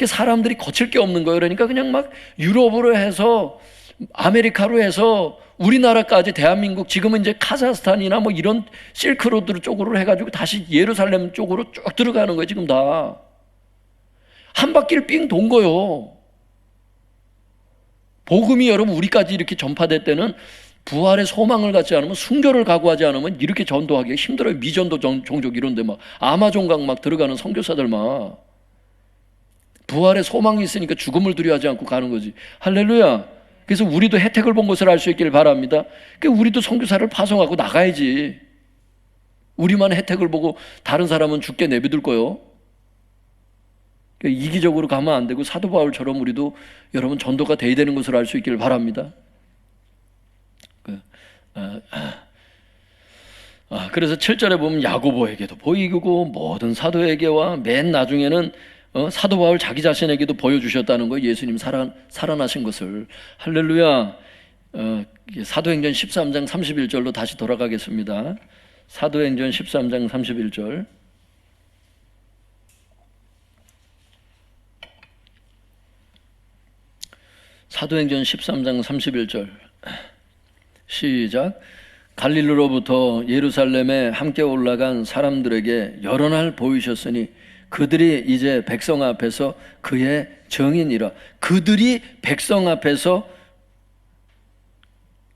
사람들이 거칠 게 없는 거예요. 그러니까 그냥 막 유럽으로 해서, 아메리카로 해서 우리나라까지, 대한민국, 지금은 이제 카자흐스탄이나 뭐 이런 실크로드 쪽으로 해가지고 다시 예루살렘 쪽으로 쭉 들어가는 거예요. 지금 다 한 바퀴를 삥 돈 거예요. 복음이 여러분 우리까지 이렇게 전파될 때는 부활의 소망을 갖지 않으면, 순교를 각오하지 않으면 이렇게 전도하기가 힘들어요. 미전도 종족 이런데 막 아마존강 막 들어가는 선교사들 막. 부활의 소망이 있으니까 죽음을 두려워하지 않고 가는 거지. 할렐루야. 그래서 우리도 혜택을 본 것을 알 수 있길 바랍니다. 그러니까 우리도 선교사를 파송하고 나가야지. 우리만 혜택을 보고 다른 사람은 죽게 내비둘 거요. 그러니까 이기적으로 가면 안 되고, 사도 바울처럼 우리도 여러분 전도가 돼야 되는 것을 알 수 있길 바랍니다. 그래서 7절에 보면 야고보에게도 보이고 모든 사도에게와 맨 나중에는 사도 바울 자기 자신에게도 보여주셨다는 거예요. 예수님 살아나신 것을. 할렐루야. 사도행전 13장 31절로 다시 돌아가겠습니다. 사도행전 13장 31절. 사도행전 13장 31절. 시작. 갈릴리로부터 예루살렘에 함께 올라간 사람들에게 여러 날 보이셨으니 그들이 이제 백성 앞에서 그의 증인이라. 그들이 백성 앞에서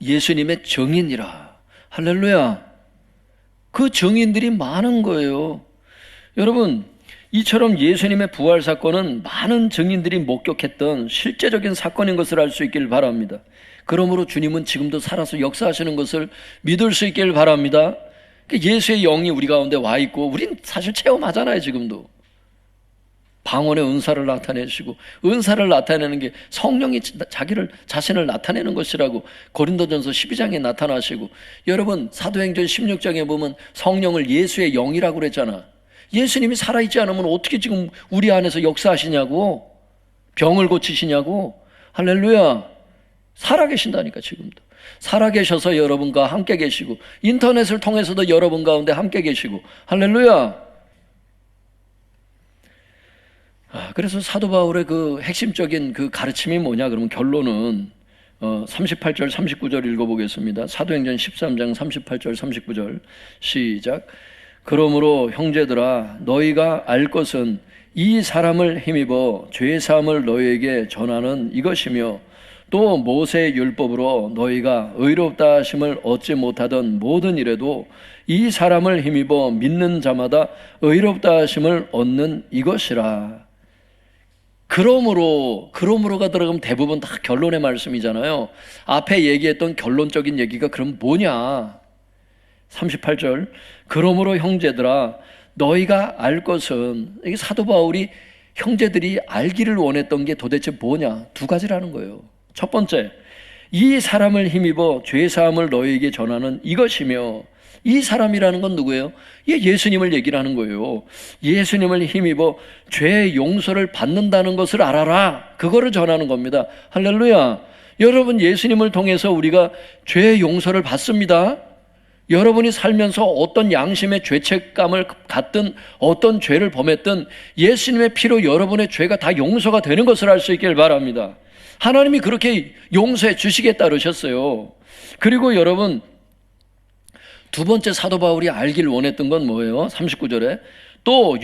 예수님의 증인이라. 할렐루야. 그 증인들이 많은 거예요. 여러분, 이처럼 예수님의 부활 사건은 많은 증인들이 목격했던 실제적인 사건인 것을 알 수 있길 바랍니다. 그러므로 주님은 지금도 살아서 역사하시는 것을 믿을 수 있길 바랍니다. 예수의 영이 우리 가운데 와 있고, 우린 사실 체험하잖아요. 지금도 방언의 은사를 나타내시고, 은사를 나타내는 게 성령이 자신을 나타내는 것이라고 고린도전서 12장에 나타나시고, 여러분 사도행전 16장에 보면 성령을 예수의 영이라고 그랬잖아. 예수님이 살아있지 않으면 어떻게 지금 우리 안에서 역사하시냐고, 병을 고치시냐고. 할렐루야. 살아계신다니까. 지금도 살아계셔서 여러분과 함께 계시고, 인터넷을 통해서도 여러분 가운데 함께 계시고. 할렐루야. 그래서 사도 바울의 그 핵심적인 그 가르침이 뭐냐 그러면, 결론은 38절 39절 읽어보겠습니다. 사도행전 13장 38절 39절 시작. 그러므로 형제들아 너희가 알 것은 이 사람을 힘입어 죄사함을 너희에게 전하는 이것이며 또 모세의 율법으로 너희가 의롭다 하심을 얻지 못하던 모든 일에도 이 사람을 힘입어 믿는 자마다 의롭다 하심을 얻는 이것이라. 그러므로가 들어가면 대부분 다 결론의 말씀이잖아요. 앞에 얘기했던 결론적인 얘기가 그럼 뭐냐? 38절 그러므로 형제들아 너희가 알 것은, 이게 사도 바울이 형제들이 알기를 원했던 게 도대체 뭐냐? 두 가지라는 거예요. 첫 번째, 이 사람을 힘입어 죄사함을 너희에게 전하는 이것이며, 이 사람이라는 건 누구예요? 예수님을 얘기를 하는 거예요. 예수님을 힘입어 죄의 용서를 받는다는 것을 알아라. 그거를 전하는 겁니다. 할렐루야. 여러분, 예수님을 통해서 우리가 죄의 용서를 받습니다. 여러분이 살면서 어떤 양심의 죄책감을 갖든 어떤 죄를 범했든 예수님의 피로 여러분의 죄가 다 용서가 되는 것을 알 수 있길 바랍니다. 하나님이 그렇게 용서해 주시겠다 그러셨어요. 그리고 여러분, 두 번째 사도 바울이 알길 원했던 건 뭐예요? 39절에 또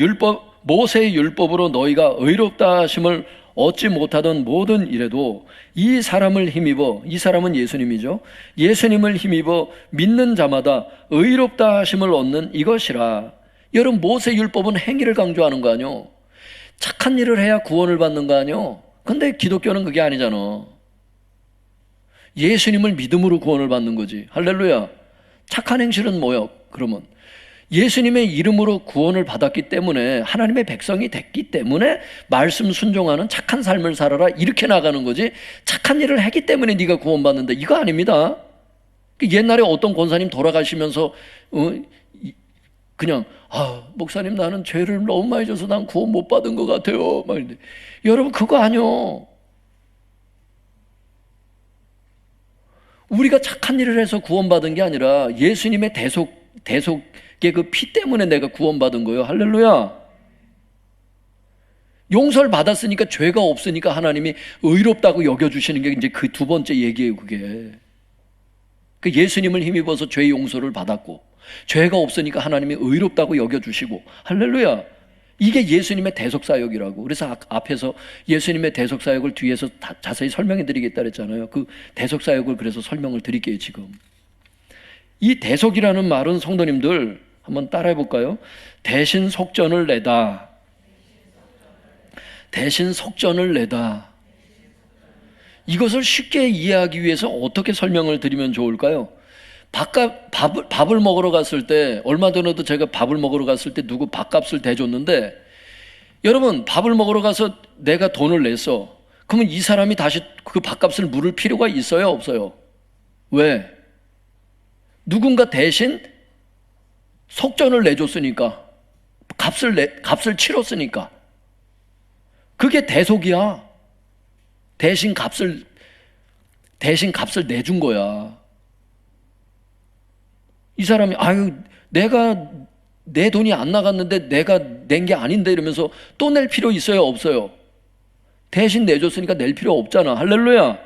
모세의 율법으로 너희가 의롭다 하심을 얻지 못하던 모든 일에도 이 사람을 힘입어, 이 사람은 예수님이죠. 예수님을 힘입어 믿는 자마다 의롭다 하심을 얻는 이것이라. 여러분, 모세 율법은 행위를 강조하는 거 아니요? 착한 일을 해야 구원을 받는 거 아니요? 근데 기독교는 그게 아니잖아. 예수님을 믿음으로 구원을 받는 거지. 할렐루야. 착한 행실은 뭐요? 그러면 예수님의 이름으로 구원을 받았기 때문에, 하나님의 백성이 됐기 때문에 말씀 순종하는 착한 삶을 살아라 이렇게 나가는 거지, 착한 일을 했기 때문에 네가 구원받는다 이거 아닙니다. 옛날에 어떤 권사님 돌아가시면서 그냥 목사님 나는 죄를 너무 많이 져서 난 구원 못 받은 것 같아요 막 이러는데, 여러분 그거 아니요. 우리가 착한 일을 해서 구원받은 게 아니라 예수님의 대속의 그 피 때문에 내가 구원받은 거예요. 할렐루야. 용서를 받았으니까, 죄가 없으니까 하나님이 의롭다고 여겨주시는 게 이제 그 두 번째 얘기예요. 그게 그 예수님을 힘입어서 죄의 용서를 받았고, 죄가 없으니까 하나님이 의롭다고 여겨주시고, 할렐루야. 이게 예수님의 대속사역이라고. 그래서 앞에서 예수님의 대속사역을 뒤에서 자세히 설명해 드리겠다 그랬잖아요. 그 대속사역을 그래서 설명을 드릴게요. 지금 이 대속이라는 말은 성도님들 한번 따라해 볼까요? 대신 속전을 내다. 대신 속전을 내다. 이것을 쉽게 이해하기 위해서 어떻게 설명을 드리면 좋을까요? 밥을 먹으러 갔을 때, 얼마 전에도 제가 밥을 먹으러 갔을 때 누구 밥값을 대줬는데, 여러분 밥을 먹으러 가서 내가 돈을 냈어. 그러면 이 사람이 다시 그 밥값을 물을 필요가 있어요? 없어요? 왜? 누군가 대신 속전을 내줬으니까, 값을 치렀으니까. 그게 대속이야. 대신 값을 내준 거야. 이 사람이 내가 내 돈이 안 나갔는데 내가 낸 게 아닌데 이러면서 또 낼 필요 있어요? 없어요? 대신 내줬으니까 낼 필요 없잖아. 할렐루야.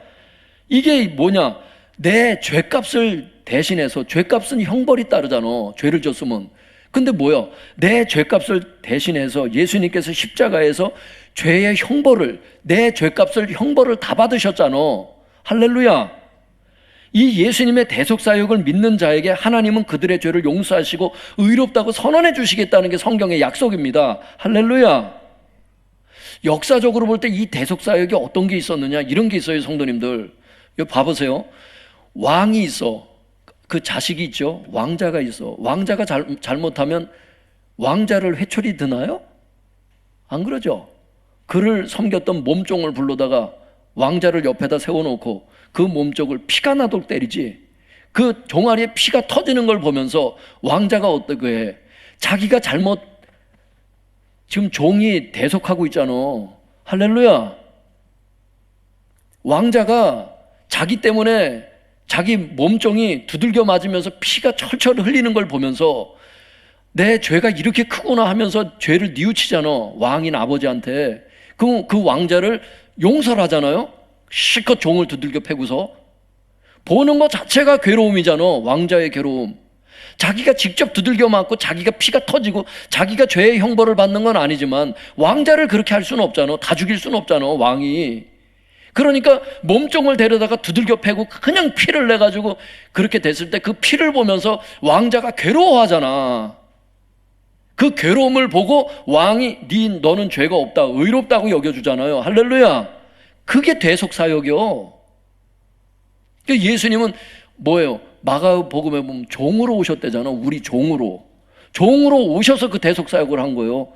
이게 뭐냐? 내 죄값을 대신해서, 죄값은 형벌이 따르잖아. 죄를 졌으면. 근데 뭐야? 내 죄값을 대신해서 예수님께서 십자가에서 죄의 형벌을, 내 죄값을 형벌을 다 받으셨잖아. 할렐루야. 이 예수님의 대속사역을 믿는 자에게 하나님은 그들의 죄를 용서하시고 의롭다고 선언해 주시겠다는 게 성경의 약속입니다. 할렐루야. 역사적으로 볼 때 이 대속사역이 어떤 게 있었느냐, 이런 게 있어요. 성도님들 여기 봐보세요. 왕이 있어. 그 자식이 있죠. 왕자가 있어. 왕자가 잘못하면 왕자를 회초리 드나요? 안 그러죠. 그를 섬겼던 몸종을 불러다가 왕자를 옆에다 세워놓고 그 몸쪽을 피가 나도록 때리지. 그 종아리에 피가 터지는 걸 보면서 왕자가 어떻게 해? 자기가 지금 종이 대속하고 있잖아. 할렐루야. 왕자가 자기 때문에 자기 몸종이 두들겨 맞으면서 피가 철철 흘리는 걸 보면서 내 죄가 이렇게 크구나 하면서 죄를 뉘우치잖아. 왕인 아버지한테. 그 왕자를 용서를 하잖아요. 실컷 종을 두들겨 패고서. 보는 것 자체가 괴로움이잖아. 왕자의 괴로움. 자기가 직접 두들겨 맞고 자기가 피가 터지고 자기가 죄의 형벌을 받는 건 아니지만 왕자를 그렇게 할 수는 없잖아. 다 죽일 수는 없잖아, 왕이. 그러니까 몸종을 데려다가 두들겨 패고 그냥 피를 내가지고 그렇게 됐을 때 그 피를 보면서 왕자가 괴로워하잖아. 그 괴로움을 보고 왕이 너는 죄가 없다, 의롭다고 여겨주잖아요. 할렐루야. 그게 대속사역이요. 예수님은 뭐예요? 마가복음에 보면 종으로 오셨대잖아. 우리 종으로 오셔서 그 대속사역을 한 거예요.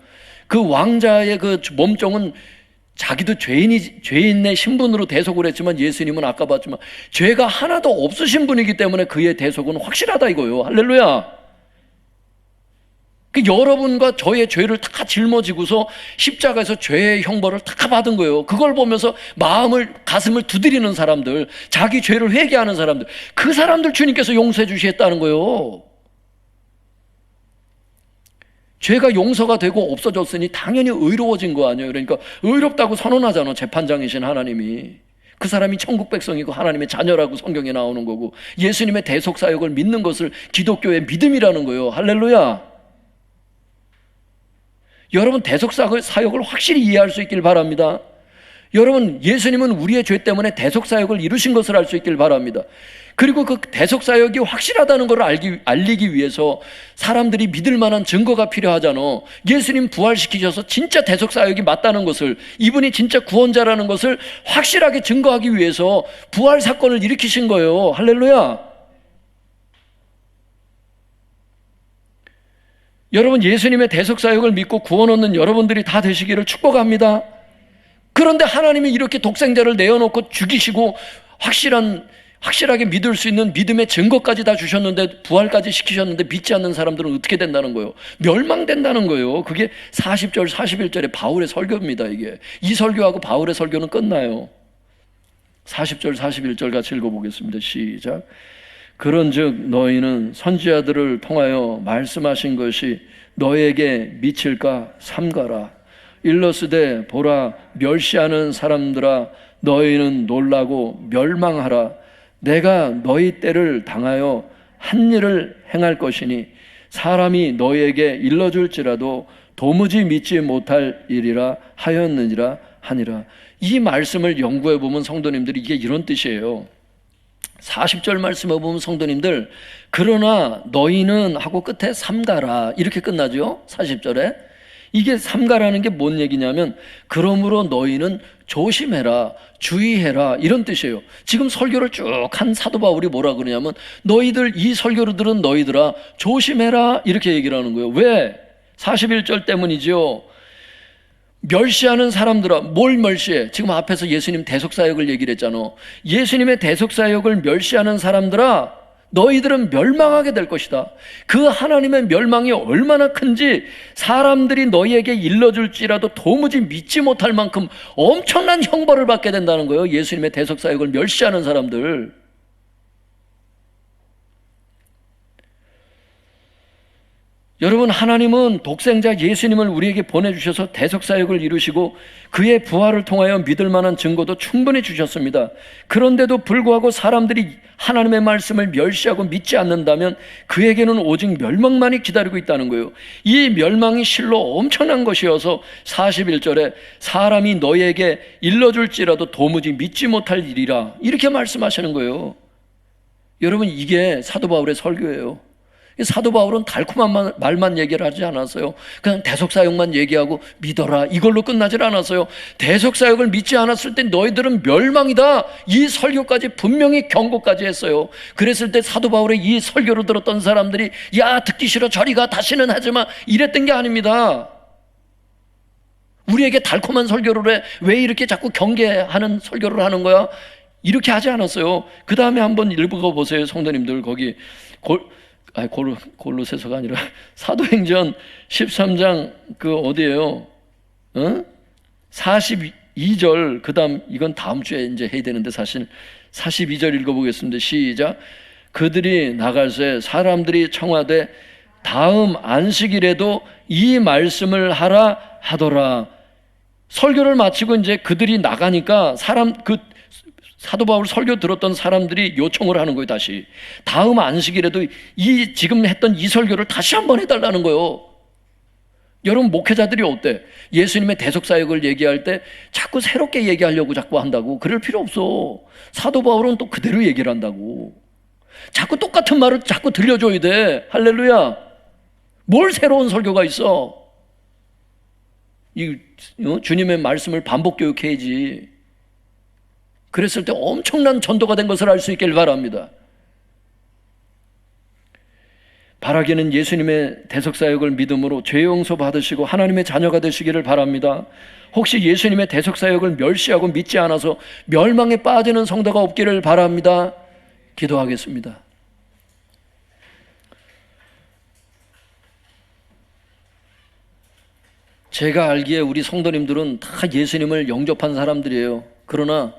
그 왕자의 그 몸종은 자기도 죄인의 신분으로 대속을 했지만 예수님은 아까 봤지만 죄가 하나도 없으신 분이기 때문에 그의 대속은 확실하다 이거예요. 할렐루야. 여러분과 저의 죄를 다 짊어지고서 십자가에서 죄의 형벌을 다 받은 거예요. 그걸 보면서 가슴을 두드리는 사람들, 자기 죄를 회개하는 사람들, 그 사람들 주님께서 용서해 주시겠다는 거예요. 죄가 용서가 되고 없어졌으니 당연히 의로워진 거 아니에요. 그러니까 의롭다고 선언하잖아, 재판장이신 하나님이. 그 사람이 천국 백성이고 하나님의 자녀라고 성경에 나오는 거고, 예수님의 대속사역을 믿는 것을 기독교의 믿음이라는 거예요. 할렐루야. 여러분, 대속사역을 확실히 이해할 수 있길 바랍니다. 여러분, 예수님은 우리의 죄 때문에 대속사역을 이루신 것을 알 수 있길 바랍니다. 그리고 그 대속사역이 확실하다는 것을 알리기 위해서 사람들이 믿을 만한 증거가 필요하잖아. 예수님 부활시키셔서 진짜 대속사역이 맞다는 것을, 이분이 진짜 구원자라는 것을 확실하게 증거하기 위해서 부활 사건을 일으키신 거예요. 할렐루야. 여러분, 예수님의 대속사역을 믿고 구원 얻는 여러분들이 다 되시기를 축복합니다. 그런데 하나님이 이렇게 독생자를 내어놓고 죽이시고 확실하게 믿을 수 있는 믿음의 증거까지 다 주셨는데, 부활까지 시키셨는데 믿지 않는 사람들은 어떻게 된다는 거예요? 멸망된다는 거예요. 그게 40절 41절의 바울의 설교입니다. 이게 이 설교하고 바울의 설교는 끝나요. 40절 41절 같이 읽어보겠습니다. 시작. 그런즉 너희는 선지자들을 통하여 말씀하신 것이 너에게 미칠까 삼가라. 일러스되 보라, 멸시하는 사람들아, 너희는 놀라고 멸망하라. 내가 너희 때를 당하여 한 일을 행할 것이니 사람이 너희에게 일러줄지라도 도무지 믿지 못할 일이라 하였느니라 하니라. 이 말씀을 연구해 보면 성도님들이 이게 이런 뜻이에요. 40절 말씀을 보면 성도님들, 그러나 너희는 하고 끝에 삼가라 이렇게 끝나죠. 40절에 이게 삼가라는 게 뭔 얘기냐면, 그러므로 너희는 조심해라, 주의해라 이런 뜻이에요. 지금 설교를 쭉 한 사도 바울이 뭐라 그러냐면, 이 설교를 들은 너희들아 조심해라 이렇게 얘기를 하는 거예요. 왜? 41절 때문이죠. 멸시하는 사람들아, 뭘 멸시해? 지금 앞에서 예수님 대속사역을 얘기를 했잖아. 예수님의 대속사역을 멸시하는 사람들아, 너희들은 멸망하게 될 것이다. 그 하나님의 멸망이 얼마나 큰지 사람들이 너희에게 일러줄지라도 도무지 믿지 못할 만큼 엄청난 형벌을 받게 된다는 거예요. 예수님의 대속사역을 멸시하는 사람들. 여러분, 하나님은 독생자 예수님을 우리에게 보내주셔서 대속사역을 이루시고 그의 부활을 통하여 믿을 만한 증거도 충분히 주셨습니다. 그런데도 불구하고 사람들이 하나님의 말씀을 멸시하고 믿지 않는다면 그에게는 오직 멸망만이 기다리고 있다는 거예요. 이 멸망이 실로 엄청난 것이어서 41절에 사람이 너희에게 일러줄지라도 도무지 믿지 못할 일이라 이렇게 말씀하시는 거예요. 여러분, 이게 사도 바울의 설교예요. 사도 바울은 달콤한 말만 얘기를 하지 않았어요. 그냥 대속사역만 얘기하고 믿어라 이걸로 끝나질 않았어요. 대속사역을 믿지 않았을 때 너희들은 멸망이다, 이 설교까지 분명히 경고까지 했어요. 그랬을 때 사도 바울의 이 설교를 들었던 사람들이 야, 듣기 싫어, 저리 가, 다시는 하지마 이랬던 게 아닙니다. 우리에게 달콤한 설교를 해, 왜 이렇게 자꾸 경계하는 설교를 하는 거야, 이렇게 하지 않았어요. 그 다음에 한번 읽어보세요. 성도님들, 거기 골로새서가 아니라 사도행전 13장 그 어디예요? 42절, 그 다음, 이건 다음 주에 이제 해야 되는데 사실 42절 읽어보겠습니다. 시작. 그들이 나갈새 사람들이 청하되 다음 안식일에도 이 말씀을 하라 하더라. 설교를 마치고 이제 그들이 나가니까 사도 바울 설교 들었던 사람들이 요청을 하는 거예요. 다시 다음 안식일에도 지금 했던 이 설교를 다시 한번 해달라는 거예요. 여러분, 목회자들이 어때? 예수님의 대속사역을 얘기할 때 자꾸 새롭게 얘기하려고 자꾸 한다고. 그럴 필요 없어. 사도 바울은 또 그대로 얘기를 한다고. 자꾸 똑같은 말을 자꾸 들려줘야 돼. 할렐루야. 뭘 새로운 설교가 있어? 주님의 말씀을 반복 교육해야지. 그랬을 때 엄청난 전도가 된 것을 알 수 있길 바랍니다. 바라기는 예수님의 대속사역을 믿음으로 죄 용서 받으시고 하나님의 자녀가 되시기를 바랍니다. 혹시 예수님의 대속사역을 멸시하고 믿지 않아서 멸망에 빠지는 성도가 없기를 바랍니다. 기도하겠습니다. 제가 알기에 우리 성도님들은 다 예수님을 영접한 사람들이에요. 그러나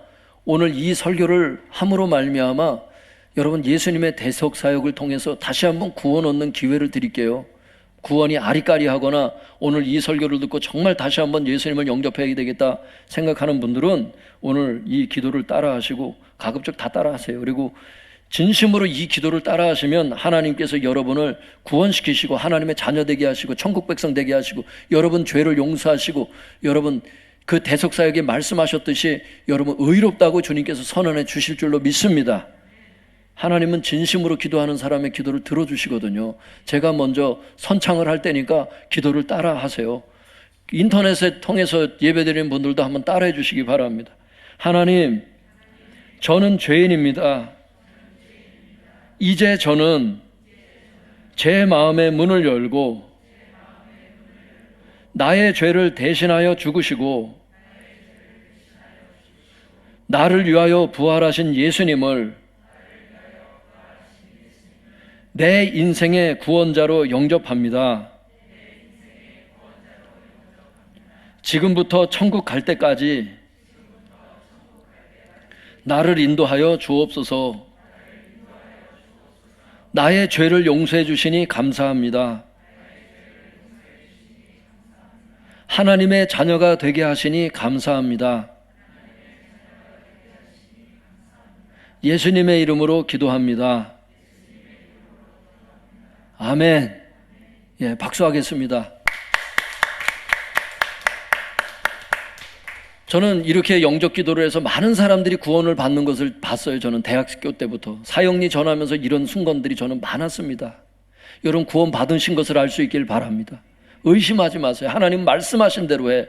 오늘 이 설교를 함으로 말미암아 여러분, 예수님의 대속사역을 통해서 다시 한번 구원 얻는 기회를 드릴게요. 구원이 아리까리하거나 오늘 이 설교를 듣고 정말 다시 한번 예수님을 영접해야 되겠다 생각하는 분들은 오늘 이 기도를 따라하시고, 가급적 다 따라하세요. 그리고 진심으로 이 기도를 따라하시면 하나님께서 여러분을 구원시키시고 하나님의 자녀 되게 하시고 천국 백성 되게 하시고 여러분 죄를 용서하시고 여러분 그 대속사역에 말씀하셨듯이 여러분 의롭다고 주님께서 선언해 주실 줄로 믿습니다. 하나님은 진심으로 기도하는 사람의 기도를 들어주시거든요. 제가 먼저 선창을 할 때니까 기도를 따라 하세요. 인터넷에 통해서 예배드리는 분들도 한번 따라해 주시기 바랍니다. 하나님, 저는 죄인입니다. 이제 저는 제 마음의 문을 열고 나의 죄를 대신하여 죽으시고 나를 위하여 부활하신 예수님을 내 인생의 구원자로 영접합니다. 지금부터 천국 갈 때까지 나를 인도하여 주옵소서. 나의 죄를 용서해 주시니 감사합니다. 하나님의 자녀가 되게 하시니 감사합니다. 예수님의 이름으로 기도합니다. 아멘. 예, 박수하겠습니다. 저는 이렇게 영접 기도를 해서 많은 사람들이 구원을 받는 것을 봤어요. 저는 대학교 때부터 사역리 전하면서 이런 순간들이 저는 많았습니다. 여러분, 구원 받으신 것을 알 수 있길 바랍니다. 의심하지 마세요. 하나님 말씀하신 대로 해.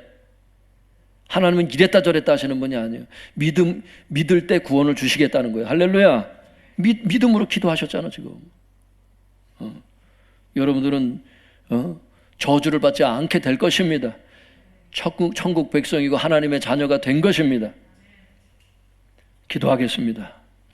하나님은 이랬다 저랬다 하시는 분이 아니에요. 믿을 때 구원을 주시겠다는 거예요. 할렐루야. 믿음으로 기도하셨잖아 지금. 여러분들은 저주를 받지 않게 될 것입니다. 천국 백성이고 하나님의 자녀가 된 것입니다. 기도하겠습니다.